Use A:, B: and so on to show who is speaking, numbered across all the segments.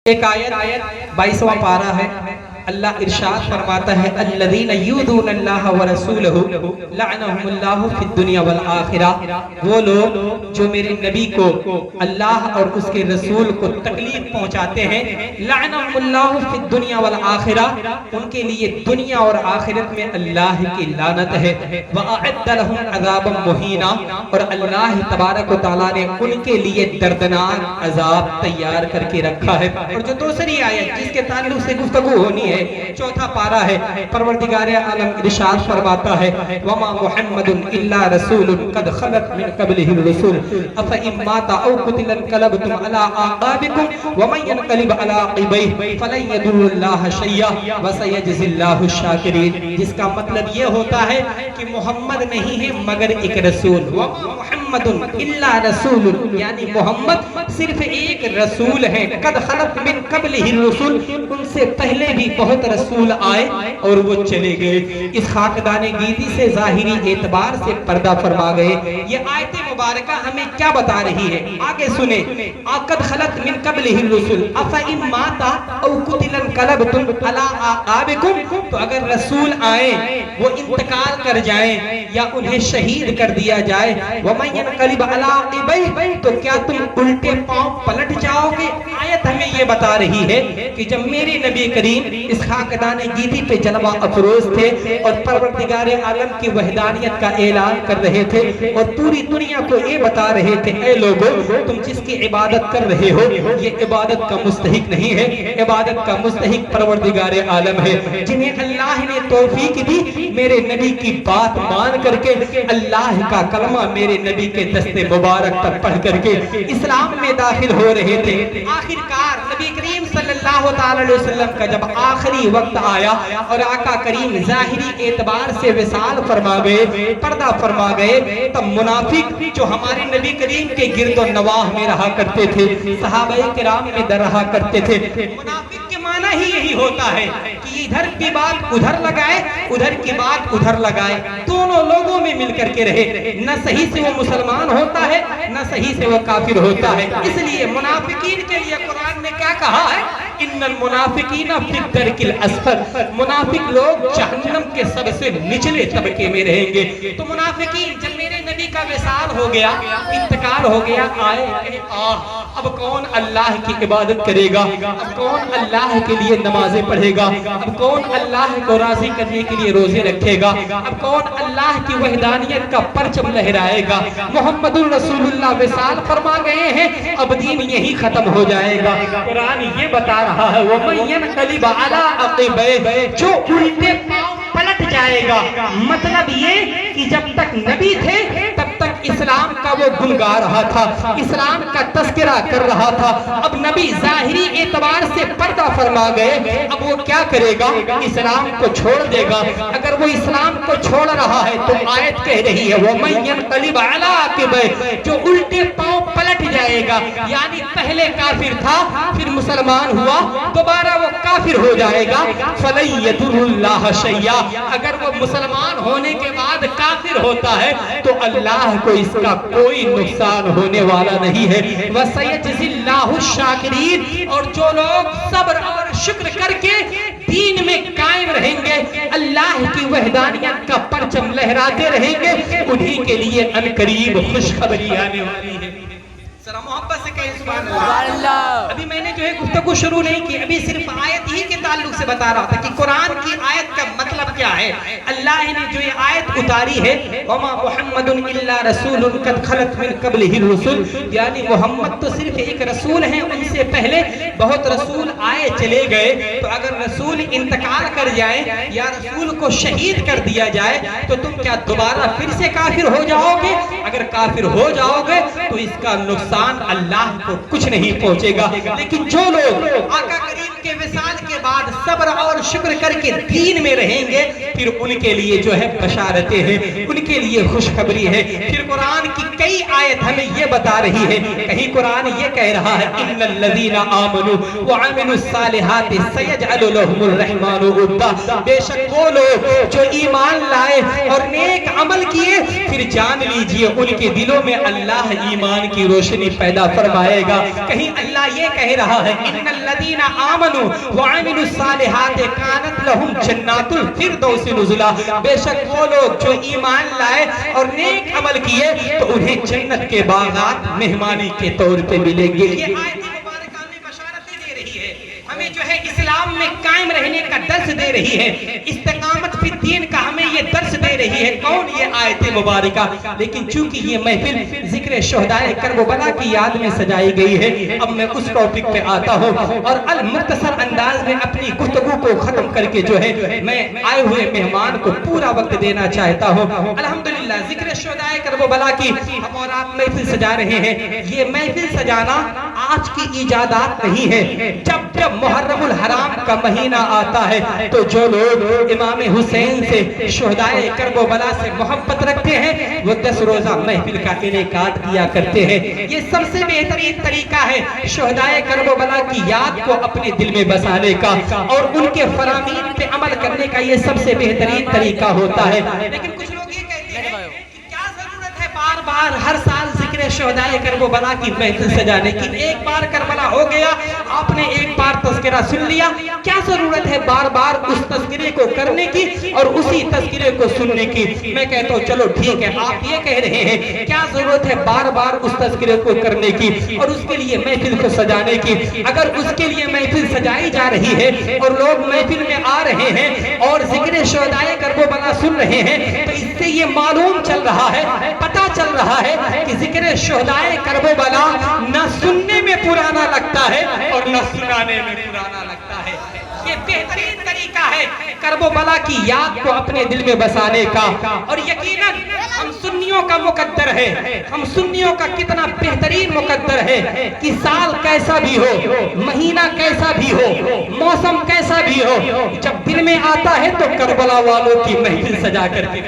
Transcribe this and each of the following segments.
A: ایک آیت 22واں پارہ ہے، اللہ ارشاد فرماتا ہے الذین یؤذون اللہ ورسولہ لعنہم اللہ فی الدنیا والآخرہ، وہ لوگ جو میرے نبی کو اللہ اور اس کے رسول کو تکلیف پہنچاتے ہیں، لعنہم اللہ فی الدنیا والآخرہ، ان کے لیے دنیا اور آخرت میں اللہ کی لعنت ہے، وَأَعَدَّ لَهُمْ عَذَابًا مُحِينًا، اور اللہ تبارک و تعالیٰ نے ان کے لیے دردناک عذاب تیار کر کے رکھا ہے۔ اور جو دوسری آیت جس کے تعلق سے گفتگو ہونی ہے، چوتھا پارہ ہے، پروردگار عالم ارشاد فرماتا ہے وَمَا مُحَمَّدٌ إِلَّا رَسُولٌ قَدْ خَلَتْ مِن قَبْلِهِ الرُّسُلُ أَفَإِن مَاتَ أَوْ قُتِلَ انقلبتم عَلَىٰ أَعْقَابِكُمْ وَمَن يَنقلب عَلَىٰ عَقِبَيْهِ فَلَن يَضُرَّ اللَّهَ شَيْئًا وَسَيَجْزِي اللَّهُ الشَّاكِرِينَ، جس کا مطلب یہ ہوتا ہے کہ محمد نہیں ہے مگر ایک رسول، وَمَا مُحَمَّدٌ إِلَّا رَسُولٌ، یعنی محمد صرف ایک رسول ہے، قد خلت من قبلہ الرسل، ان سے پہلے بھی بہت رسول آئے اور وہ چلے گئے۔ اس خاکدان گیتی سے ظاہری اعتبار سے پردہ فرما گئے۔ یہ آیت مبارکہ ہمیں کیا بتا رہی ہے؟ آگے سنیں، قد خلت من قبلہ الرسل افإن مات او قتل انقلبتم علی اعقابکم، تو اگر رسول آئیں وہ انتقال کر جائیں یا انہیں شہید کر دیا جائے، ومن ينقلب علی عقبیہ، تو کیا تم الٹے پاؤں پلٹ جاؤ گے؟ آیت ہمیں یہ بتا رہی ہے کہ جب میرے نبی کریم اس خاکدان گیتی پہ جلوہ افروز تھے اور پروردگار عالم کی وحدانیت کا اعلان کر رہے تھے اور پوری دنیا کو یہ بتا رہے تھے اے لوگو تم جس کی عبادت کر رہے ہو یہ عبادت کا مستحق نہیں ہے، عبادت کا مستحق پروردگار عالم ہے، جنہیں اللہ نے توفیق دی میرے نبی کی بات مان کر کے اللہ کا کلمہ میرے نبی کے دست مبارک پر پڑھ کر کے اسلام میں داخل ہو رہے تھے۔ آخر کار نبی کریم صلی اللہ تعالی علیہ وسلم کا جب آخری وقت آیا اور آقا کریم ظاہری اعتبار سے وصال فرما گئے، پردہ فرما گئے، تب منافق جو ہمارے نبی کریم کے گرد و نواح میں رہا کرتے تھے، صحابہ کرام میں در رہا کرتے تھے، منافق کے معنی ہی یہی ہوتا ہے کہ ادھر کی بات ادھر لگائے، ادھر کی بات ادھر لگائے، دونوں لوگوں میں مل کر کے رہے، نہ صحیح سے وہ مسلمان ہوتا ہے نہ صحیح سے وہ کافر ہوتا ہے۔ اس لیے منافقین کے لیے قرآن نے کیا کہا ہے؟ ان المنافقین فی الدرک الاسفل، منافق لوگ جہنم کے سب سے نچلے طبقے میں رہیں گے۔ تو منافقین جب میرے نبی کا وصال ہو گیا، انتقال ہو گیا، آئے اب کون اللہ کی عبادت کرے گا، اب کون اللہ کے لیے نمازیں پڑھے گا، اب کون اللہ کو راضی کرنے کے لیے روزے رکھے گا، اب کون اللہ کی وحدانیت کا پرچم لہرائے گا۔ محمد الرسول اللہ وصال فرما گئے ہیں، اب دین یہی ختم ہو جائے گا۔ قرآن یہ بتا رہا ہے وَمَن يَنْقَلِبْ عَلَىٰ عَقِبَیْهِ، جو الٹے پاؤں پلٹ جائے گا، مطلب یہ کہ جب تک نبی تھے تب تک اسلام کا وہ گن گا رہا تھا، اسلام کا تذکرہ کر رہا تھا، اب نبی ظاہری اعتبار سے پردہ فرما گئے، اب وہ کیا کرے گا؟ اسلام کو چھوڑ دے گا۔ اگر وہ اسلام کو چھوڑ رہا ہے تو آیت کہہ رہی ہے وَمَن يَنْقَلِبْ عَلَىٰ عَقِبَیْهِ، جو الٹے پاؤں پلٹ جائے گا، یعنی پہلے کافر تھا پھر مسلمان ہوا، دوبارہ وہ کافر ہو جائے گا، فَلَن يَضُرَّ اللَّهَ شَيْئًا، اگر وہ مسلمان ہونے کے بعد کافر ہوتا ہے تو اللہ کو اس کا کوئی نقصان ہونے والا نہیں ہے۔ وَسَيَجْزِي اللَّهُ الشَّاكِرِينَ، اور جو لوگ صبر اور شکر کر کے دین میں قائم رہیں گے، اللہ کی وحدانیت کا پرچم لہراتے رہیں گے، انہی کے لیے عنقریب خوشخبری آنے والی ہے۔ ذرا محبت سے کہیں سبحان اللہ۔ ابھی میں نے جو ہے گفتگو شروع نہیں کی، ابھی صرف آیت ہی کے تعلق سے بتا رہا تھا کہ قرآن کی آیت کا مطلب کیا ہے۔ اللہ نے جو یہ آیت اتاری ہے وَمَا مُحَمَّدٌ إِلَّا رَسُولٌ قَدْ خَلَتْ مِن قَبْلِهِ الرُّسُلُ، یعنی محمد تو صرف ایک رسول ہیں، ان سے پہلے بہت رسول آئے چلے گئے، تو اگر رسول انتقال کر جائیں یا رسول کو شہید کر دیا جائے تو تم کیا دوبارہ پھر سے کافر ہو جاؤ گے؟ اگر کافر ہو جاؤ گے تو اس کا نقصان اللہ کو کچھ نہیں پہنچے گا۔ لیکن جو لوگ آقا کریم کے وصال کے بعد صبر اور شکر کر کے دین میں رہیں گے پھر ان کے لیے جو ہے بشارتیں ہیں، ان کے لیے خوشخبری ہے۔ پھر قرآن کی کئی آیت ہمیں یہ بتا رہی ہے، کہیں قرآن یہ کہہ رہا ہے ان الذین آمنوا وعملوا الصالحات سیجعل لهم الرحمن ودا، بے شک وہ لوگ جو ایمان لائے اور نیک عمل کیے پھر جان لیجئے ان کے دلوں میں اللہ ایمان کی روشنی پیدا فرمائے فرمائے گا. کہیں اللہ یہ کہہ رہا ہے ان الذین آمنوا وعملوا الصالحات کانت لہم جنات الفردوس نزلا. بے شک وہ لوگ جو ایمان لائے اور نیک عمل کیے تو انہیں جنت کے باغات مہمانی کے طور پہ ملیں گے. یہ آیت مبارکہ میں بشارتیں دے رہی ہے ہمیں جو ہے اسلام میں قائم رہنے کا درس دے رہی ہے, استقامت فی الدین کا ہمیں یہ درس دے رہی ہے. کون یہ آیت مبارکہ؟ لیکن چونکہ یہ محفل ذکر شہدائے کربلا کی یاد میں سجائی گئی ہے, اب میں اس ٹاپک پہ آتا ہوں اور المختصر انداز میں اپنی گفتگو کو ختم کر کے جو ہے میں آئے ہوئے مہمان کو پورا وقت دینا چاہتا ہوں. الحمدللہ ذکر شہدائے کربلا کی ہم اور آپ محفل سجا رہے ہیں. یہ محفل سجانا آج کی ایجادات نہیں ہے. جب محرم الحرام کا مہینہ آتا ہے تو جو لوگ امام حسین سے شہدائے کربلا سے محبت رکھتے ہیں وہ 10 روزہ محفل کا انعقاد کیا کرتے ہیں. یہ سب سے بہترین طریقہ ہے شہدائے کربلا کی یاد کو اپنے دل میں بسانے کا اور ان کے فرامین پہ عمل کرنے کا یہ سب سے بہترین طریقہ ہوتا ہے. لیکن کچھ لوگ یہ کہتے ہیں کہ کیا ضرورت ہے بار بار ہر سال ذکر شہدائے کربلا کی محفل سجانے کی؟ ایک بار کربلا ہو گیا, آپ نے ایک بار تذکرہ سن لیا, کیا ضرورت ہے بار بار اس تذکرے کو کرنے کی اور اسی تذکرے کو سننے کی؟ میں کہتا ہوں چلو ٹھیک ہے, آپ یہ کہہ رہے ہیں کیا ضرورت ہے بار بار اس تذکرے کو کرنے کی اور اس کے لیے محفل کو سجانے کی؟ اگر اس کے لیے محفل سجائی جا رہی ہے اور لوگ محفل میں آ رہے ہیں اور ذکر شہدائے کربلا سن رہے ہیں تو اس سے یہ معلوم چل رہا ہے, پتہ چل رہا ہے کہ ذکر شہدائے کربلا نہ سننے میں پرانا لگتا ہے اور نہ سنانے میں پرانا لگتا ہے. یہ بہترین طریقہ ہے کربلا کی یاد کو اپنے دل میں بسانے کا. اور یقیناً ہم سنیوں کا مقدر ہے, ہم سنیوں کا کتنا بہترین مقدر ہے کہ سال کیسا بھی ہو, مہینہ کیسا بھی ہو, موسم کیسا بھی ہو, جب دل میں آتا ہے تو کربلا والوں کی محفل سجا کر کے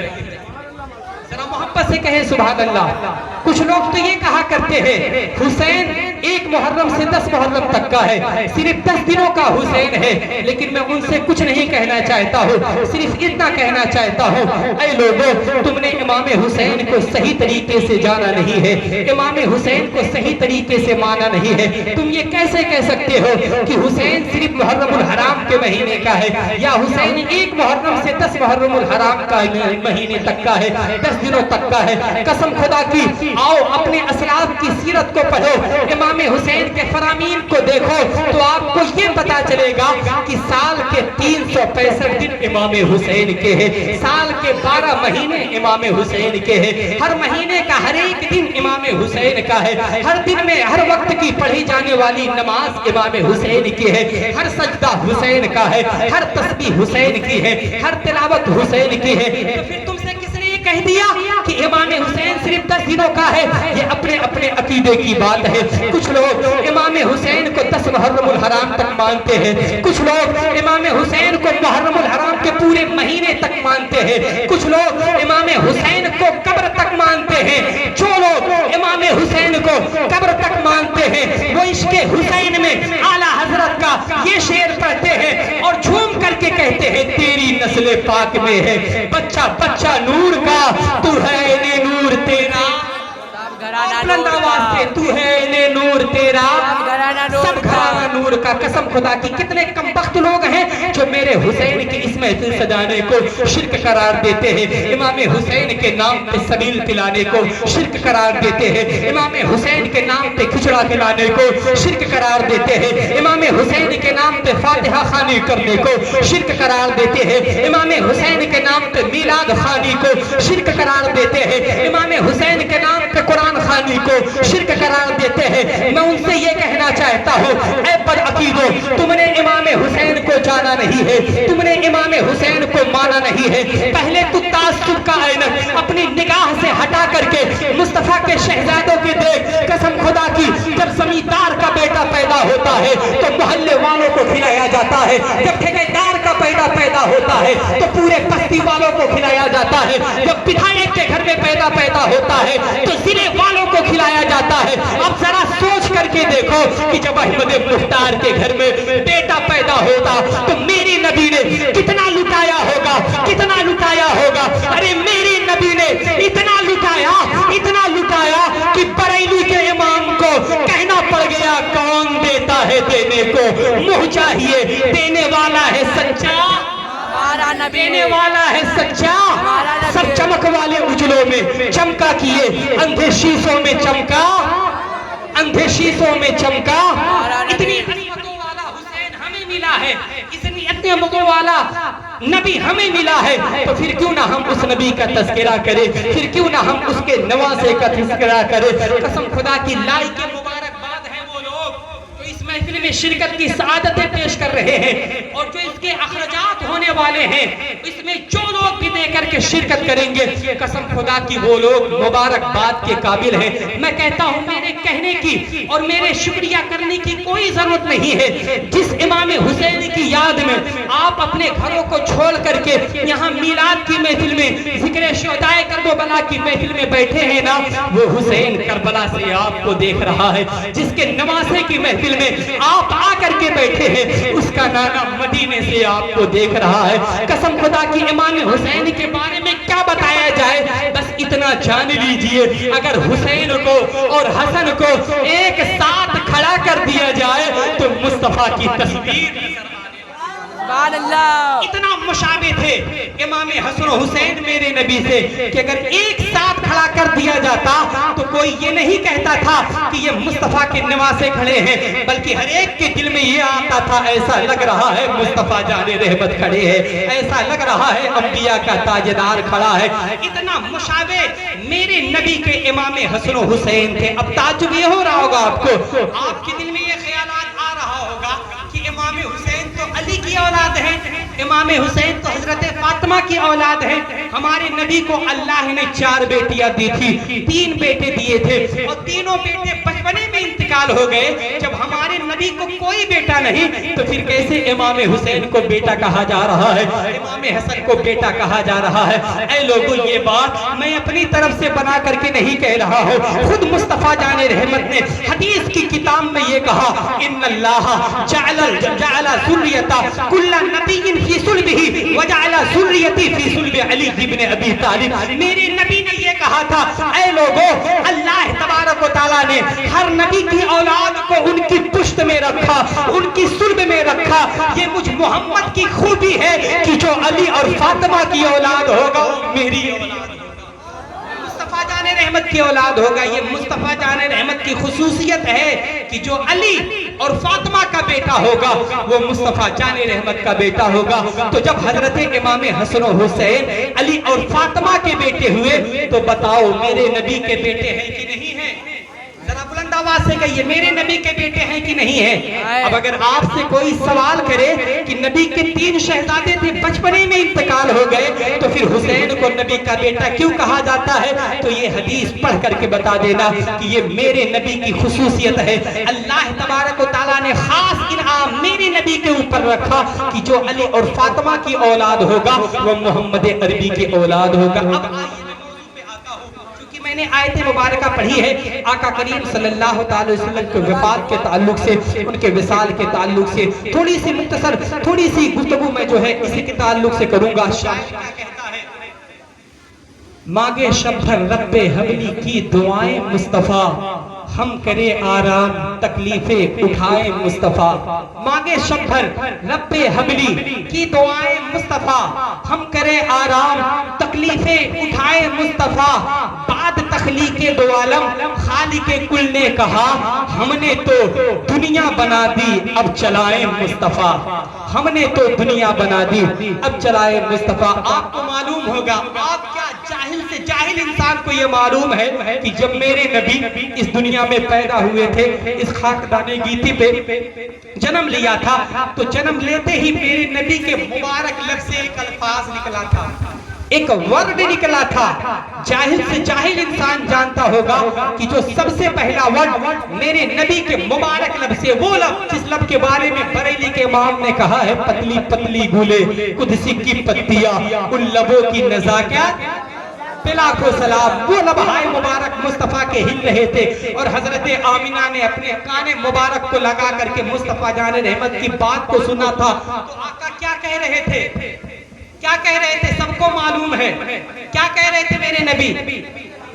A: ذرا محبت سے کہیں سبحان اللہ. کچھ لوگ تو یہ کہا کرتے ہیں حسین 1 محرم سے 10 محرم تک کا ہے, صرف 10 دنوں کا حسین ہے. لیکن میں ان سے کچھ نہیں کہنا چاہتا ہوں, صرف اتنا کہنا چاہتا ہوں اے لوگوں تم نے امام حسین کو صحیح طریقے سے جانا نہیں ہے, امام حسین کو صحیح طریقے سے مانا نہیں ہے. تم یہ کیسے کہہ سکتے ہو کہ حسین صرف محرم الحرام کے مہینے کا ہے یا حسین 1 محرم سے 10 محرم الحرام کا مہینے تک کا ہے, 10 دنوں تک کا ہے. قسم خدا کی آؤ اپنے اسلاف کی سیرت کو پڑھو, امام حسین کے فرامین کو دیکھو تو آپ کو یہ پتا چلے گا کہ سال کے 365 دن امام حسین کے ہیں, سال کے 12 مہینے امام حسین کے ہیں, ہر مہینے کا ہر ایک دن امام حسین کا ہے, ہر دن میں ہر وقت کی پڑھی جانے والی نماز امام حسین کی ہے, ہر سجدہ حسین کا ہے, ہر تسبیح حسین کی ہے, ہر تلاوت حسین کی ہے. تو پھر تم سے کس نے یہ کہہ دیا کہ امام حسین صرف 10 دنوں کا ہے؟ یہ اپنے اپنے عقیدے کی بات ہے. کچھ لوگ امام حسین کو 10 محرم الحرام تک مانتے ہیں, کچھ لوگ امام حسین کو محرم الحرام کے پورے مہینے تک مانتے ہیں, کچھ لوگ امام حسین کو قبر تک مانتے ہیں. جو لوگ امام حسین کو قبر تک مانتے ہیں وہ عشق حسین میں اعلیٰ حضرت کا یہ شعر پڑھتے ہیں اور جھوم کر کے کہتے ہیں تیری نسل پاک میں ہے بچہ بچہ نور کا, تو ہے نے نور تیرا, بلند آواز سے تو ہے نے نور تیرا, سب گھرانہ نور کا. قسم خدا کی کتنے کم بخت لوگ ہیں جو میرے حسین کی اس محفل سجانے کو شرک قرار دیتے ہیں, امام حسین کے نام پہ سبیل پلانے کو شرک قرار دیتے ہیں, امام حسین کے نام پہ کھچڑا کھلانے کو شرک قرار دیتے ہیں, امام حسین کے نام پہ فاتحہ خوانی کرنے کو شرک قرار دیتے ہیں, امام حسین کے نام پہ میلاد خوانی کو شرک قرار دیتے ہیں, امام حسین کے نام پہ قرآن خوانی کو شرک قرار دیتے ہیں. میں ان سے یہ کہنا چاہتا ہوں اے بدعقیدو, تم نے امام حسین کو جانا نہیں ہے, تم نے امام حسین کو مانا نہیں ہے. پہلے تو تعصب کا عینک اپنی نگاہ سے ہٹا کر کے مصطفیٰ کے شہزادوں کے دیکھ. قسم خدا کی جب زمیندار کا بیٹا پیدا ہوتا ہے تو محلے والوں کو کھلایا جاتا ہے, جب ٹھیکیدار کا بیٹا پیدا ہوتا ہے تو پورے بستی والوں کو کھلایا جاتا ہے, جب بدھائیک کے گھر میں پیدا ہوتا ہے تو ضلع والوں کو کھلایا جاتا ہے. اب ذرا سوچ کر کے دیکھو کہ جب احمد مختار کے گھر میں بیٹا پیدا ہوتا تو میری نبی نے کتنا لٹایا ہوگا, کتنا لٹایا ہوگا. ارے میری نبی نے اتنا لٹایا کہ بریلی کے امام کو کہنا پڑا دینے کو منہ چاہیے، دینے والا ہے سچا، دینے والا ہے سچا۔ سب چمک والے اجلوں میں چمکا کیے، اندھے شیشوں میں چمکا، اندھے شیشوں میں چمکا۔ اتنی عظمتوں والا حسین ہمیں ملا ہے، اتنی عظمتوں والا نبی ہمیں ملا ہے، تو پھر کیوں نہ ہم اس نبی کا تذکرہ کریں، پھر کیوں نہ ہم اس کے نواسے کا تذکرہ کریں۔ قسم خدا کی لائی کے مبارکباد ہیں وہ لوگ جو اس محفل میں شرکت کی سعادتیں پیش کر رہے ہیں، اور جو اس کے اخراجات ہونے والے ہیں، اس میں جو لوگ بھی دے کر کے شرکت کریں گے، قسم خدا کی وہ لوگ مبارکباد کے قابل ہیں۔ میں کہتا ہوں میرے کہنے کی اور میرے شکریہ کرنے کی کوئی ضرورت نہیں ہے۔ جس امام حسین کی یاد میں آپ اپنے گھروں کو چھوڑ کر کے یہاں میلاد کی محفل میں، ذکر شہداء کربلا کی محفل میں بیٹھے ہیں نا، وہ حسین کربلا سے آپ کو دیکھ رہا ہے۔ جس کے نواسے کی محفل میں آپ آ کر کے بیٹھے ہیں، اس کا نانا مدینے سے آپ کو دیکھ رہا ہے۔ قسم خدا کی امام حسین کے بارے میں کیا بتایا جائے، بس اتنا جان لیجئے، اگر حسین کو اور حسن کو ایک ساتھ کھڑا کر دیا جائے تو مصطفیٰ کی تصویر سبحان اللہ، اتنا مشابہ تھے امام حسن و حسین میرے نبی سے کہ اگر ایک ساتھ کھڑا کر دیا جاتا تو کوئی یہ نہیں کہتا تھا کہ یہ مصطفیٰ کے نواسے کھڑے ہیں، بلکہ ہر ایک کے دل میں یہ آتا تھا ایسا لگ رہا ہے مصطفیٰ جان رحمت کھڑے ہیں، ایسا لگ رہا ہے انبیاء کا تاجدار کھڑا ہے۔ اتنا مشابہ میرے نبی کے امام حسن و حسین تھے۔ اب تعجب یہ ہو رہا ہوگا آپ کو، آپ کے دل میں یہ خیالات آ رہا ہوگا کہ امام حسین تو علی کی اولاد ہے، امام حسین تو حضرت فاطمہ کی اولاد ہے۔ ہمارے نبی کو اللہ نے 4 بیٹیاں دی تھی، 3 بیٹے دیے تھے، اور تینوں بیٹے بچپنے میں انتقال ہو گئے۔ جب ہمارے نبی کو کوئی بیٹا نہیں تو پھر کیسے امام حسین کو بیٹا کہا جا رہا ہے، امام حسن کو بیٹا کہا جا رہا ہے؟ اے لوگوں، یہ بات میں اپنی طرف سے بنا کر کے نہیں کہہ رہا ہوں، خود مصطفیٰ جان رحمت نے حدیث کی کتاب میں یہ کہا، ان اللہ جعل ذریۃ کل نبی فی صلبہ وجعل ذریتی فی صلب علی بن ابی طالب۔ میرے نبی نے یہ کہا تھا، اے لوگوں، اللہ تبارک و تعالیٰ نے ہر نبی کی اولاد کو ان کی پشت میں رکھا، ان کی صلب میں رکھا۔ یہ مجھ محمد کی خوبی ہے کہ جو علی اور فاطمہ کی اولاد ہوگا وہ میری اولاد ہوگا، مصطفیٰ جان رحمت کی اولاد ہوگا۔ یہ مصطفیٰ جان رحمت کی خصوصیت ہے کہ جو علی اور فاطمہ کا بیٹا ہوگا وہ مصطفیٰ جان رحمت کا بیٹا ہوگا۔ تو جب حضرت امام حسن و حسین علی اور فاطمہ کے بیٹے ہوئے تو بتاؤ میرے نبی کے بیٹے ہیں کہ نہیں ہیں؟ ذرا بلند آواز سے کہیے، میرے نبی کے بیٹے ہیں کہ نہیں ہیں؟ اب اگر آپ سے کوئی سوال کرے کہ نبی کے 3 شہزادے تھے، بچپنے میں انتقال ہو گئے، تو پھر حسین کو نبی کا بیٹا کیوں کہا جاتا ہے؟ تو یہ حدیث پڑھ کر کے بتا دینا کہ یہ میرے نبی کی خصوصیت ہے۔ اللہ تبارک و تعالیٰ نے خاص انعام میرے نبی کے اوپر رکھا کہ جو علی اور فاطمہ کی اولاد ہوگا وہ محمد عربی کی اولاد ہوگا۔ اب آئیے میں نے آیت مبارکہ پڑھی ہے آقا کریم صلی اللہ تعالی وسلم کے وفات کے تعلق سے، ان کے وصال کے تعلق سے تھوڑی سی مختصر تھوڑی سی گفتگو میں جو ہے اسی کے تعلق سے کروں گا۔ شاعر کیا کہتا ہے؟ مانگے شب بھر رب حبلی کی دعائیں مصطفیٰ، ہم کرے آرام تکلیفیں اٹھائے مصطفیٰ۔ مانگے شب بھر رب حبلی کی دعائیں مصطفیٰ، ہم کرے آرام تکلیفیں اٹھائے مصطفیٰ۔ بعد تخلیق دو عالم خالق کل نے کہا، ہم نے تو دنیا بنا دی اب چلائے مصطفیٰ، ہم نے تو دنیا بنا دی اب چلائے مصطفیٰ۔ آپ کو معلوم ہوگا، آپ کیا جاہل سے جاہل انسان کو یہ معلوم ہے کہ جب میرے نبی اس دنیا میں پیدا ہوئے تھے، اس خاکدان گیتی پہ جنم لیا تھا، تو جنم لیتے ہی میرے نبی کے مبارک لب سے ایک الفاظ نکلا تھا، ایک ورڈ نکلا تھا۔ جاہل سے جاہل انسان جانتا ہوگا کہ جو سب سے پہلا ورڈ میرے نبی کے مبارک لب سے، وہ لب جس لب کے بارے میں بریلی کے امام نے کہا ہے، پتلی پتلی گولے قدسی کی پتیاں، ان لبوں کی نزاکت پہ لاکھوں سلام۔ وہ لبہائے مبارک مصطفیٰ کے ہل رہے تھے، اور حضرت آمینہ نے اپنے کان مبارک کو لگا کر کے مصطفیٰ جان رحمت کی بات کو سنا تھا۔ تو آقا کیا کہہ رہے تھے؟ کیا کہہ رہے تھے؟ سب کو معلوم ہے کیا کہہ رہے تھے میرے نبی؟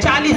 A: 40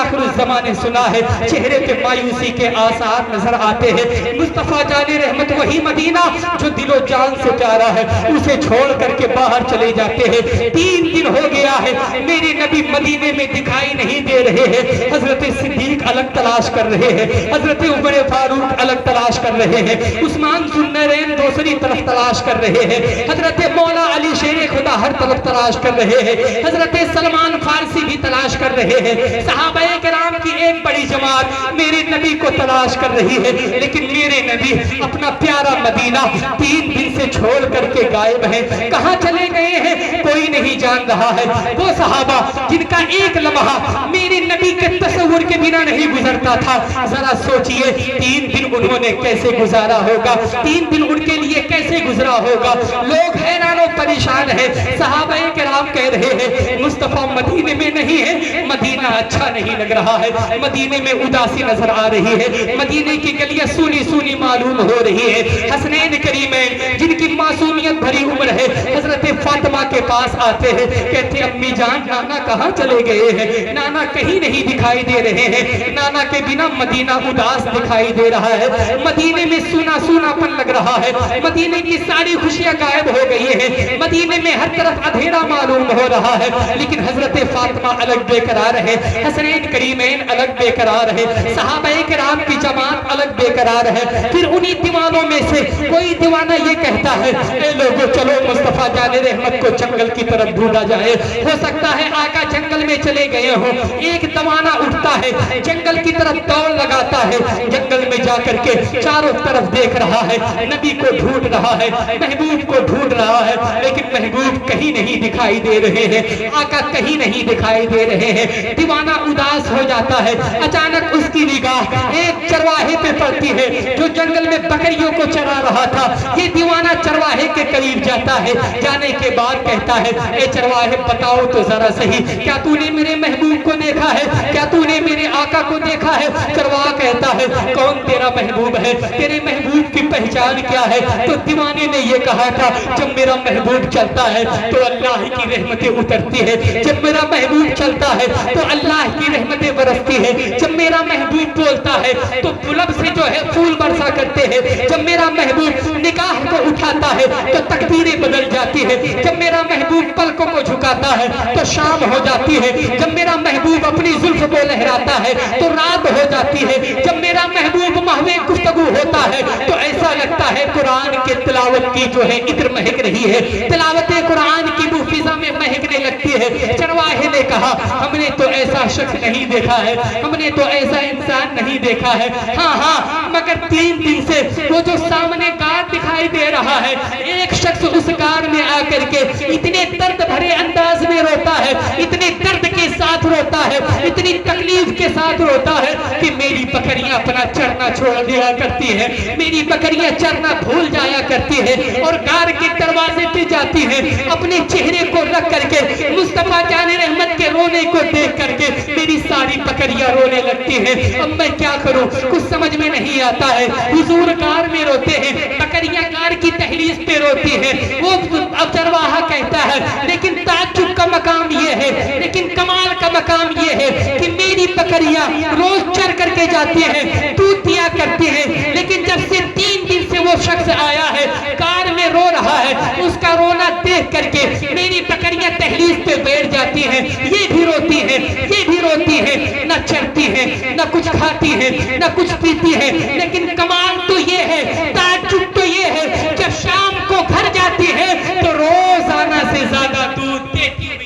A: آخر الزمان نے سنا ہے چہرے پہ مایوسی کے آثار نظر آتے ہیں. مصطفیٰ جان رحمت وہی مدینہ جو دل و جان سے پیارا ہے اسے چھوڑ کر کے باہر چلے جاتے ہیں. 3 دن ہو گیا ہے میرے نبی مدینے میں دکھائی نہیں دے رہے ہیں. حضرت صدیق الگ تلاش کر رہے ہیں, حضرت عمر فاروق الگ تلاش کر رہے ہیں, عثمان ذوالنورین دوسری طرف تلاش کر رہے ہیں, حضرت مولا علی شیر خدا ہر طرف تلاش کر رہے ہیں, حضرت سلمان فارسی بھی تلاش کر رہے ہیں, صحابہ کرام کی ایک بڑی جماعت میرے نبی کو تلاش کر رہی ہے. لیکن میرے نبی اپنا پیارا مدینہ 3 دن سے چھوڑ کر کے غائب ہیں. کہاں چلے گئے ہیں کوئی نہیں جان رہا ہے. وہ صحابہ جن کا ایک لمحہ میرے نبی کے تصور کے بنا نہیں گزرتا تھا, ذرا سوچئے 3 دن انہوں نے کیسے گزارا ہوگا, 3 دن ان کے لیے کیسے گزرا ہوگا. لوگ حیران و پریشان ہیں. صحابہ کرام کہہ رہے ہیں مصطفیٰ مدینے میں نہیں ہے, مدینہ اچھا نہیں لگ رہا ہے, مدینے میں اداسی نظر آ رہی ہے, مدینے کی گلیاں سونی سونی معلوم ہو رہی ہے. حسنین کریمین جن کی معصومیت بھری عمر ہے حضرت فاطمہ کے پاس آتے ہیں, کہتے امی جان نانا کہاں چلے گئے ہیں, نانا کہیں نہیں دکھائی دے رہے ہیں, نانا کے بنا مدینہ اداس دکھائی دے رہا ہے, مدینے میں سونا سونا پن لگ رہا ہے, مدینے کی ساری خوشیاں غائب ہو گئی ہیں, مدینے میں ہر طرف اندھیرا معلوم ہو رہا ہے. لیکن حضرت فاطمہ الگ بے قرار ہے, حسنین کریمین الگ بے قرار ہے, صحابہ کرام کی جماعت الگ بے قرار ہے. پھر انہی دیوانوں میں سے کوئی دیوانہ یہ کہتا ہے اے لوگو چلو مصطفیٰ جان رحمت کو جنگل کی طرف ڈھونڈا جائے. ہو سکتا ہے آقا جنگل میں چلے گئے ہوں. ایک دیوانہ اٹھتا ہے جنگل کی طرف دوڑ لگاتا ہے, جنگل میں جا کر کے چاروں طرف دیکھ رہا ہے, نبی کو ڈھونڈ رہا ہے, محبوب کو ڈھونڈ رہا ہے, لیکن محبوب کہیں نہیں دکھائی دے رہے ہیں, آقا کہیں نہیں دکھائی دے رہے ہیں. دیوانہ اداس ہو جاتا ہے. اچانک اس کی نگاہ ایک چرواہے پہ پڑتی ہے جو جنگل میں بکریوں کو چرا رہا تھا. یہ دیوانہ چرواہے کے قریب جاتا ہے, جانے کے بعد کہتا ہے اے چرواہے بتاؤ تو ذرا صحیح, کیا تو نے میرے محبوب کو دیکھا ہے, کیا تو نے میرے آقا کو دیکھا ہے. چرواہا کہتا ہے کون تیرا محبوب ہے, تیرے محبوب کی پہچان کیا ہے. تو دیوانے نے یہ کہا تھا جب میرا محبوب چلتا ہے تو اللہ کی رحمتیں اترتی ہے, جب میرا محبوب چلتا ہے تو اللہ کی رحمتیں برستی ہے, جب میرا محبوب بولتا ہے تو گلب سے جو ہے پھول برسا کرتے ہیں, جب میرا محبوب نگاہ کو اٹھاتا ہے تو تقدیریں بدل جاتی ہے, جب میرا محبوب پلکوں کو جھکاتا ہے تو شام ہو جاتی ہے, جب میرا محبوب اپنی زلف کو لہراتا ہے تو رات ہو جاتی ہے, جب میرا محبوب محو گفتگو ہوتا ہے تو ایسا لگتا ہے قرآن کے تلاوت کی جو ہے عطر مہک رہی ہے, تلاوت قرآن کی بو فضا میں مہکنے لگتی ہے. چرواہے نے کہا ہم نے تو ایسا شخص نہیں دیکھا ہے, ہم نے تو ایسا انسان نہیں دیکھا ہے. ہاں مگر 3 دن سے وہ جو سامنے غار دکھائی دے رہا ہے, ایک شخص اس غار میں آ کر کے اتنے درد بھرے انداز میں روتا ہے, اتنے درد کے ساتھ روتا ہے, اتنی تکلیف کے ساتھ روتا ہے کہ میری بکریاں اپنا چرنا چھوڑ دیا کرتی ہیں, میری بکریاں چرنا بھول جایا کرتی ہیں اور غار کے دروازے پہ جاتی ہیں, اپنے چہرے کو رکھ کر کے مصطفیٰ جان رحمت کے رونے کو دیکھ کر کے میری ساری بکریاں رونے لگتی ہیں. اب میں کیا کروں, کچھ سمجھ میں نہیں آتا ہے. حضور غار میں روتے ہیں, بکریاں غار کی دہلیز پہ روتی ہیں. وہ اب چرواہا کہتا ہے لیکن تعجب کا مقام یہ ہے, لیکن کمال کا مقام یہ ہے کہ میری بکریاں روز چر کر کے جاتی ہیں, دودھ دیا کرتی ہیں, لیکن جب سے 3 دن سے وہ شخص آیا ہے غار میں رو رہا ہے, اس کا رونا دیکھ کر کے میری بکریاں دہلیز پہ بیٹھ جاتی ہیں. یہ بھی روتی ہیں, یہ بھی روتی ہیں, نہ چرتی ہیں, نہ کچھ کھاتی ہیں, نہ کچھ پیتی ہیں. لیکن کمال تو یہ ہے, تعجب تو یہ ہے, جب شام کو گھر جاتی ہے تو روزانہ سے زیادہ دودھ دیتی ہے.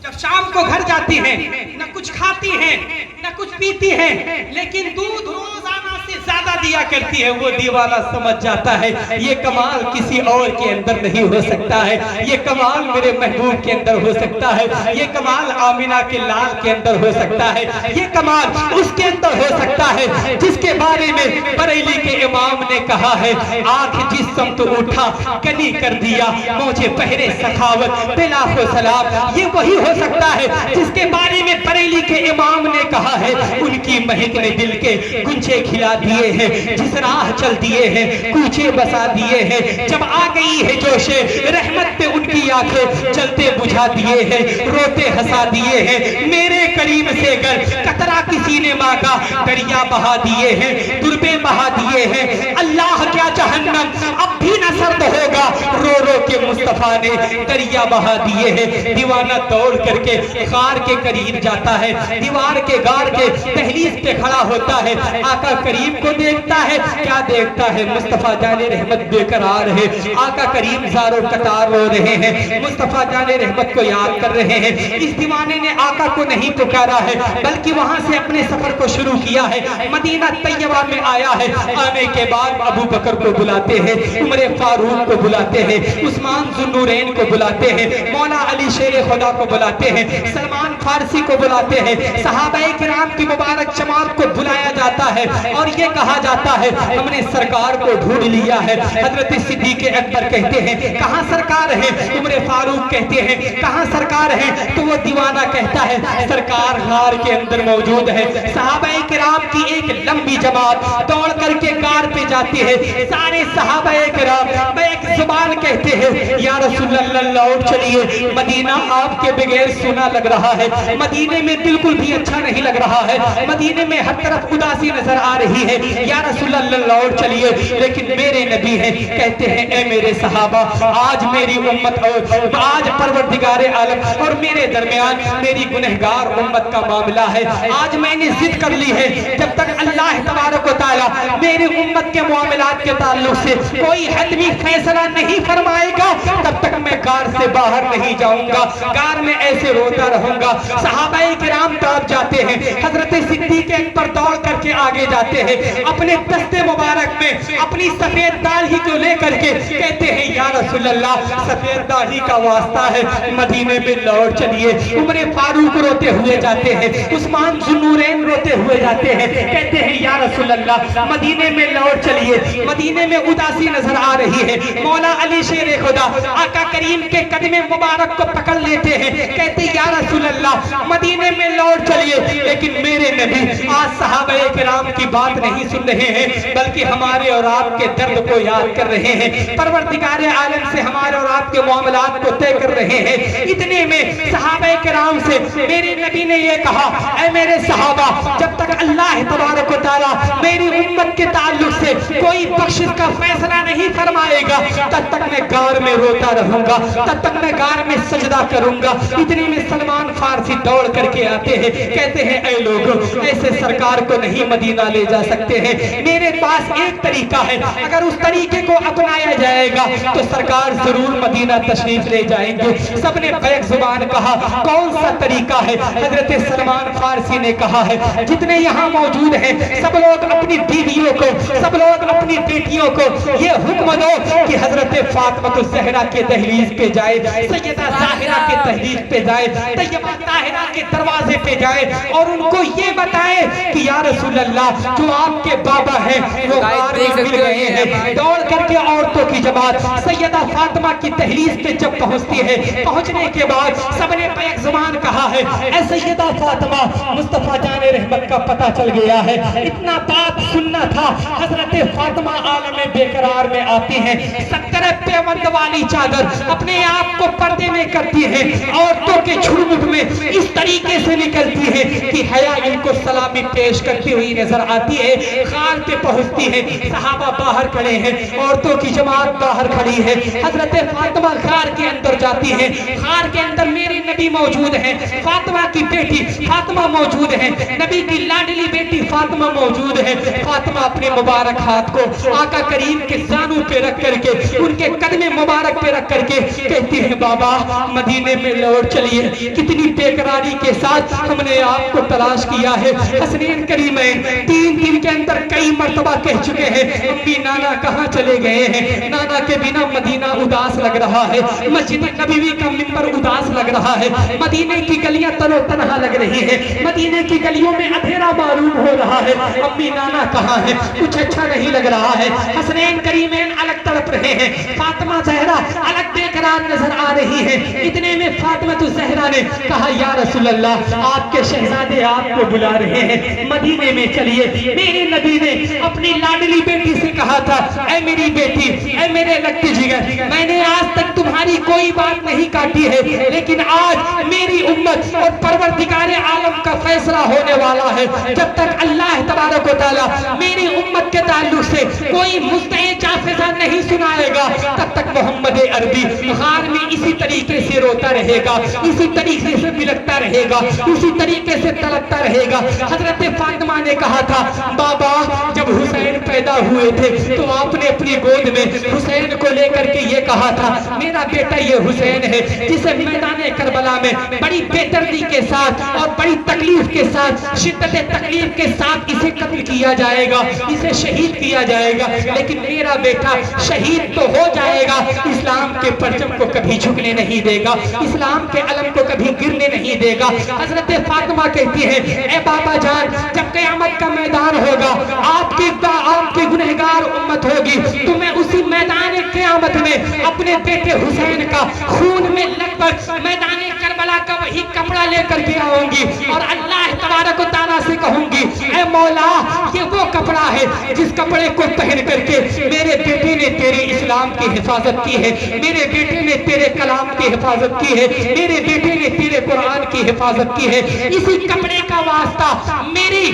A: جب شام کو گھر جاتی ہیں نہ کچھ کھاتی ہیں نہ کچھ پیتی ہیں, لیکن دودھ روزانہ سے زیادہ دیا کرتی ہے. وہ دیوانہ سمجھ جاتا ہے یہ کمال کسی اور کے اندر نہیں ہو سکتا ہے, یہ کمال میرے محبوب کے اندر ہو سکتا ہے, یہ کمال آمینہ کے لال کے اندر ہو سکتا ہے, یہ کمال اس کے اندر ہو سکتا ہے جس کے بارے میں بریلی کے امام نے کہا ہے آنکھ جس سمت اٹھا کلی کر دیا مجھے پہرے سخاوت بلاخ و سلام. یہ وہی ہو سکتا ہے جس کے بارے میں بریلی کے امام نے کہا ہے ان کی مہک نے دل کے گنچے کھلا دیے ہیں, جس راہ چل دیے ہیں کوچے بسا دیے ہیں. جب آ گئی ہے جوش رحمت پہ ان کی آنکھیں چلتے بجھا دیے ہیں, روتے ہنسا دیے ہیں. میرے کریم سے گر قطرہ کسی نے مانگا دریا بہا دیے ہیں، دربے بہا دیے ہیں، اللہ کیا جہنم اب بھی نہ سرد ہوگا، رو رو کے مصطفیٰ نے دریا بہا دیے ہیں۔ دیوانہ دوڑ کر کے غار کے قریب جاتا ہے، دیوار کے غار کے دہلیز پہ کھڑا ہوتا ہے، آقا کریم کو دیکھتا ہے، کیا دیکھتا ہے؟ مصطفیٰ جان رحمت بے قرار ہے، آقا کریم زار و قطار رو رہے ہیں، مصطفیٰ جان رحمت کو یاد کر رہے ہیں۔ اس دیوانے نے آقا کو نہیں پکارا ہے بلکہ وہاں سے اپنے سفر کو شروع کیا ہے، مدینہ طیبہ میں آیا ہے۔ آنے کے بعد ابو بکر کو بلاتے ہیں، عمر فاروق کو بلاتے ہیں، عثمان ذو النورین کو بلاتے ہیں، مولا علی شیر خدا کو بلاتے ہیں، سلمان فارسی کو بلاتے ہیں، صحابہ کرام کی مبارک جماعت کو بلایا جاتا ہے اور یہ کہا جاتا ہے ہم نے سرکار کو ڈھونڈ لیا ہے۔ حضرت صدیق اکبر کہتے ہیں کہاں سرکار ہے؟ عمر فاروق کہتے ہیں کہاں سرکار ہے؟ تو وہ دیوانہ کہتا ہے سرکار غار کے اندر موجود ہے۔ صحابہ کرام کی ایک لمبی جماعت دوڑ کر کے غار پہ جاتی ہے، سارے صحابہ کرام ایک زبان کہتے ہیں یا رسول اللہ لوٹ چلیے، مدینہ آپ کے بغیر سنا لگ رہا ہے، مدینے میں بالکل بھی اچھا نہیں لگ رہا ہے، مدینے میں ہر طرف اداسی نظر آ رہی ہے، یا رسول اللہ لوٹ چلیے۔ لیکن میرے نبی ہیں، کہتے ہیں اے میرے صحابہ آج میری امت اور آج پروردگار عالم اور میرے درمیان میری گنہگار امت کا معاملہ ہے، آج میں نے ضد کر لی ہے جب تک اللہ تبارک و تعالی میری امت کے معاملات کے تعلق سے کوئی حتمی فیصلہ نہیں فرمائے گا تب تک میں غار سے باہر نہیں جاؤں گا، غار میں ایسے روتا رہوں گا۔ صحابہ کرام تڑپ جاتے ہیں، حضرت صدیق اکبر دوڑ کر کے آگے جاتے ہیں، اپنے دستے مبارک میں اپنی سفید داڑھی کو لے کر کے کہتے ہیں یا رسول اللہ سفید داڑھی کا واسطہ ہے، مدینے میں لوٹ چلیے۔ عمر فاروق روتے ہوئے جاتے ہیں، عثمان ذو النورین روتے ہوئے جاتے ہیں، کہتے ہیں یا رسول اللہ مدینے میں لوٹ چلیے، مدینے میں اداسی نظر آ رہی ہے۔ مولا علی شیر خدا آقا کریم کے قدم مبارک کو پکڑ لیتے ہیں، کہتے ہیں یا رسول اللہ مدینے میں لوٹ چلیے۔ لیکن میرے نبی آج صحابہ کرام کی بات نہیں سن رہے ہیں بلکہ ہمارے اور آپ کے درد کو یاد کر رہے ہیں، پروردگار عالم سے ہمارے اور آپ کے معاملات کو طے کر رہے ہیں۔ اتنے میں صحابہ کرام سے میرے نبی نے یہ کہا اے میرے صحابہ جب تک اللہ تبارک و تعالی میری امت کے تعلق سے کوئی بخشش کا فیصلہ نہیں فرمائے گا تب تک میں غار میں روتا رہوں گا، تب تک میں غار میں سجدہ کروں گا۔ اتنے میں سلمان فارسی دوڑ کر کے آتے ہیں، کہتے ہیں اے لوگوں ایسے سرکار کو نہیں مدینہ لے جا سکتے ہیں، میرے پاس ایک طریقہ ہے، اگر اس طریقے کو اپنایا جائے گا تو سرکار ضرور مدینہ تشریف لے جائیں گے۔ سب نے بیک زبان کہا کون سا طریقہ ہے؟ حضرت سلمان فارسی نے کہا ہے جتنے یہاں موجود ہیں سب لوگ اپنی بیویوں کو، سب لوگ اپنی بیٹیوں کو یہ حکم دو کہ حضرت فاطمہ الزہرا کے دہلیز پہ جائے، سیدہ ظاہرہ کے دہلیز پہ جائے، طیبہ طاہرہ کے دروازے پہ جائے اور ان کو یہ بتائے کہ یا رسول اللہ جو آپ کے بابا ہیں وہ غار میں مل گئے ہیں۔ دوڑ کر کے عورتوں کی جماعت سیدہ فاطمہ کی دہلیز پہ جب پہنچتی ہے، پہنچنے کے بعد سب نے بیک زبان کہا ہے اے سیدہ فاطمہ مصطفیٰ جان رحمت کا پتہ چل گیا ہے۔ اتنا بات سننا تھا، حضرت فاطمہ عالم بے قرار میں آتی ہیں، 70 پیوند والی چادر اپنے آپ کو پردے میں کرتی ہے، عورتوں کے جھرمٹ میں اس طریقے سے نکلتی ہے کہ حیا ان کو سلامی پیش کرتی ہوئی نظر آتی ہے۔ غار پہ پہنچتی ہے، صحابہ باہر کھڑے ہیں، عورتوں کی جماعت باہر کھڑی ہے، حضرت فاطمہ غار کے اندر جاتی ہے، غار کے اندر میرے نبی موجود ہیں، فاطمہ کی بیٹی فاطمہ موجود ہے، نبی کی لاڈلی بیٹی فاطمہ موجود ہے۔ فاطمہ اپنے مبارک ہاتھ کو آقا کریم کے زانوں پہ رکھ کر کے ان کے قدم مبارک پہ رکھ کر کے کہتی ہے بابا مدینے میں لوٹ چلیے، کتنی بے قراری کے ساتھ ہم نے آپ کو تلاش کیا ہے۔ حسنین کریمین 3 دن کے اندر کئی مرتبہ کہہ چکے ہیں امی نانا کہاں چلے گئے ہیں، نانا کے بنا مدینہ اداس لگ رہا ہے، مسجد نبوی کا منبر اداس لگ رہا ہے، مدینے کی گلیاں تر و تنہا لگ رہی ہیں، مدینے کی گلیوں میں اندھیرا معلوم ہو رہا ہے، امی نانا کہاں ہے، کچھ اچھا نہیں لگ رہا ہے۔ حسنین کریمین الگ تڑپ رہے ہیں، فاطمہ زہرا الگ بے قرار نظر آ رہی ہے۔ اتنے میں فاطمہ الزہرا نے کہا یا رسول اللہ آپ کے شہزادے آپ کو بلا رہے ہیں، مدینے میں چلیے۔ میرے نبی نے اپنی لاڈلی بیٹی سے کہا تھا اے میری بیٹی، اے میرے لگتے جگر، میں نے آج تک تمہاری کوئی بات نہیں کاٹی ہے لیکن آج میری امت اور پروردگار عالم کا فیصلہ ہونے والا ہے. جب تک اللہ تبارک و تعالیٰ میری امت کے تعلق سے کوئی مستعد جافزہ نہیں سنائے گا تب تک محمد عربی غار میں اسی طریقے سے روتا رہے گا, اسی طریقے سے بلکتا رہے گا, اسی طریقے سے تڑپتا رہے گا. حضرت فاطمہ نے کہا تھا بابا جب حسین پیدا ہوئے تھے تو آپ نے اپنی گود میں حسین کو لے کر کے یہ کہا تھا میرا بیٹا یہ حسین ہے جسے میدان کربلا میں بڑی بے دردی کے ساتھ اور بڑی تکلیف کے ساتھ, شدت تکلیف کے ساتھ اسے قتل کیا جائے گا, اسے شہید کیا جائے گا, لیکن میرا بیٹا شہید تو ہو جائے گا, اسلام کے پرچم کو کبھی جھکنے نہیں دے گا, اسلام کے علم کو کبھی گرنے نہیں دے گا. حضرت فاطمہ کہتی ہے اے بابا جان جب قیامت کا میدان ہوگا آپ کی گنہگار امت ہوگی تو میں اسی میدان قیامت میں اپنے بیٹے حسین کا خون میں لگ کر میدان کربلا کا وہی کپڑا لے کر کے آؤں گی اور اللہ تبارک و تعالیٰ سے کہوں گی اے مولا یہ وہ کپڑا ہے جس کپڑے کو پہن کر کے میرے بیٹے نے تیرے اسلام کی حفاظت کی ہے, میرے بیٹے نے تیرے کلام کی حفاظت کی ہے, میرے بیٹے نے تیرے قرآن کی حفاظت کی ہے. اسی کپڑے کا واسطہ میرے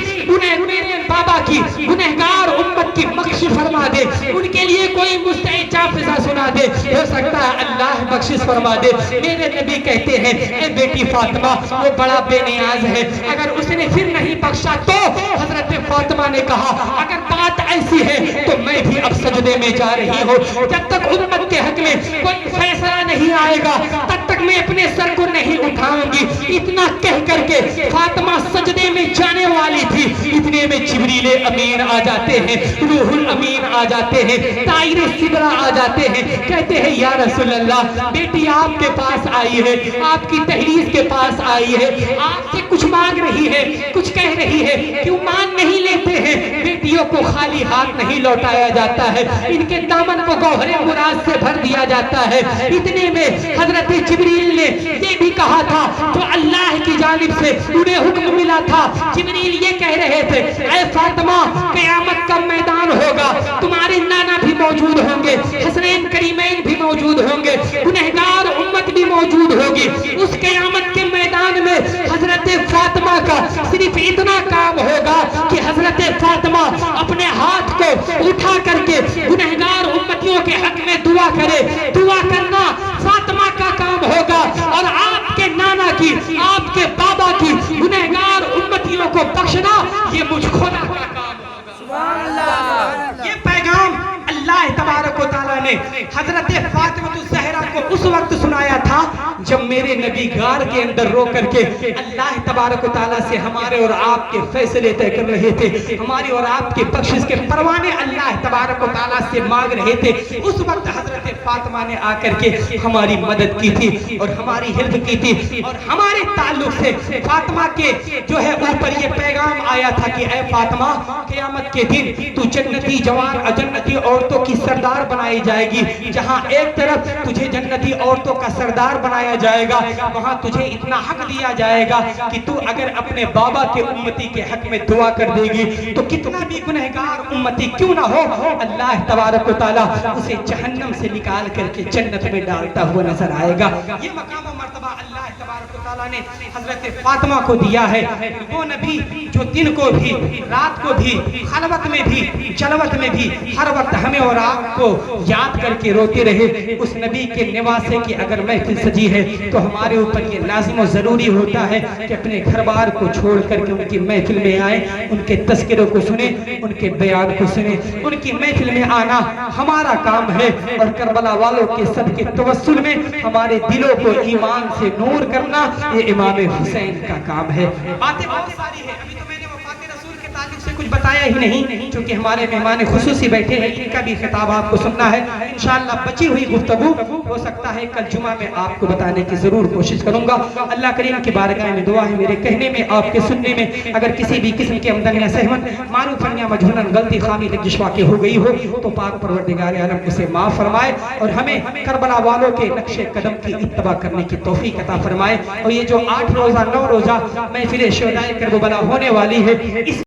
A: بابا کی گنہگار امت کی بخشش فرما دے, ان کے لیے کوئی مستعد جافزہ سنا دے, ہو سکتا ہے اللہ بخشش فرما دے. میرے نبی کہتے ہیں اے بیٹی فاطمہ وہ بڑا بے نیاز ہے, اگر اس نے پھر نہیں بخشا تو حضرت فاطمہ نے کہا اگر بات ایسی ہے تو میں بھی اب سجدے میں جا رہی ہوں, جب تک امت کے حق میں کوئی فیصلہ نہیں آئے گا تب تک میں اپنے سر کو نہیں اٹھاؤں گی. اتنا کہہ کر کے فاطمہ سجدے میں جانے والی تھی, اتنے میں جبریل امین آ جاتے ہیں, روح الامین آ جاتے ہیں, طائر سدرہ آ جاتے ہیں, کہتے ہیں یا رسول اللہ بیٹی آپ کے پاس آئی ہے, آپ کی تحریر کے پاس آئی ہے, آپ سے کچھ مانگ رہی ہے, کچھ کہہ رہی ہے, کیوں مان نہیں لیتے ہیں؟ بیٹیوں کو خالی ہاتھ نہیں لوٹایا جاتا ہے, ان کے دامن کو گوہر مراد سے بھر دیا جاتا ہے. اتنے میں حضرت جبریل نے یہ بھی کہا تھا جو اللہ کی جانب سے انہیں حکم ملا تھا. جبریل یہ کہہ رہے تھے اے فاطمہ قیامت کا میدان ہوگا, تمہارے نانا بھی موجود ہوں گے, حسنین کریمین بھی موجود ہوں گے, گنہگار امت بھی موجود ہوگی. اس قیامت کے میدان میں حضرت فاطمہ کا صرف اتنا کام ہوگا کہ حضرت فاطمہ اپنے ہاتھ کو اٹھا کر کے گنہگار امتیوں کے حق میں دعا کرے. دعا کرنا فاطمہ کا کام ہوگا اور آپ کے نانا کی, آپ کے بابا کی گنہگار امتیوں کو بخشنا یہ مجھ خدا کا کام ہوگا. یہ پیغام اللہ تبارک و تعالیٰ نے حضرت فاطمہ الزہرا کو اس وقت سنایا تھا جب میرے نبی غار کے اندر رو کر کے اللہ تبارک و تعالیٰ سے ہمارے اور آپ کے فیصلے طے کر رہے تھے, ہماری اور آپ کے بخشش کے پروانے اللہ تبارک و تعالیٰ سے مانگ رہے تھے. اس وقت حضرت فاطمہ نے آ کر کے ہماری مدد کی تھی اور ہماری حفظ کی تھی, اور ہمارے تعلق سے فاطمہ کے جو ہے اوپر یہ پیغام آیا تھا کہ اے فاطمہ قیامت کے دن تو جنتی جوان اور جنتی عورتوں کی سردار بنائی جائے گی. جہاں ایک طرف تجھے جنتی عورتوں کا سردار بنایا جائے گا وہاں تجھے اتنا حق دیا جائے گا کہ تو اگر اپنے بابا کے امتی کے حق میں دعا کر دے گی تو کتنا بھی گنہگار امتی کیوں نہ ہو اللہ تبارک و تعالیٰ اسے جہنم سے نکال کر کے جنت میں ڈالتا ہوا نظر آئے گا. یہ مقام و مرتبہ اللہ تبارک و تعالیٰ نے حضرت فاطمہ کو دیا ہے. وہ نبی جو دن کو بھی رات کو بھی خلوت میں بھی جلوت میں بھی ہر وقت ہمیں اور آپ کو یاد کر کے روتے رہے, اس نبی کے نواسے کی اگر محفل سجی ہے تو ہمارے اوپر یہ لازم و ضروری ہوتا ہے کہ اپنے گھر بار کو چھوڑ کر کے ان کی محفل میں آئیں, ان کے تذکروں کو سنیں, ان کے بیان کو سنیں. ان کی محفل میں آنا ہمارا کام ہے اور کربلا والوں کے صدقے توسل میں ہمارے دلوں کو ایمان سے نور کرنا یہ امام حسین کا کام ہے. باتیں بہت ساری ہیں, ابھی تو میں نے وفات رسول کے تعلق سے کچھ بتایا ہی نہیں, چونکہ ہمارے مہمان خصوصی بیٹھے ہیں, ان کا بھی خطاب آپ کو سننا ہے. انشاءاللہ بچی ہوئی گفتگو ہو سکتا ہے کل جمعہ میں آپ کو بتانے کی ضرور کوشش کروں گا. اللہ کریم کی بارگاہ میں دعا ہے میرے کہنے میں آپ کے سننے میں اگر کسی بھی قسم کے آمدن یا سہمت معروفاً یا مجہولاً غلطی خامی لغزش واقع ہو گئی ہو تو پاک پروردگار عالم اسے معاف فرمائے اور ہمیں کربلا والوں کے نقش قدم کی اتباع کرنے کی توفیق عطا فرمائے. اور یہ جو 8 روزہ 9 روزہ محفل شہدائے کربلا ہونے والی ہے اس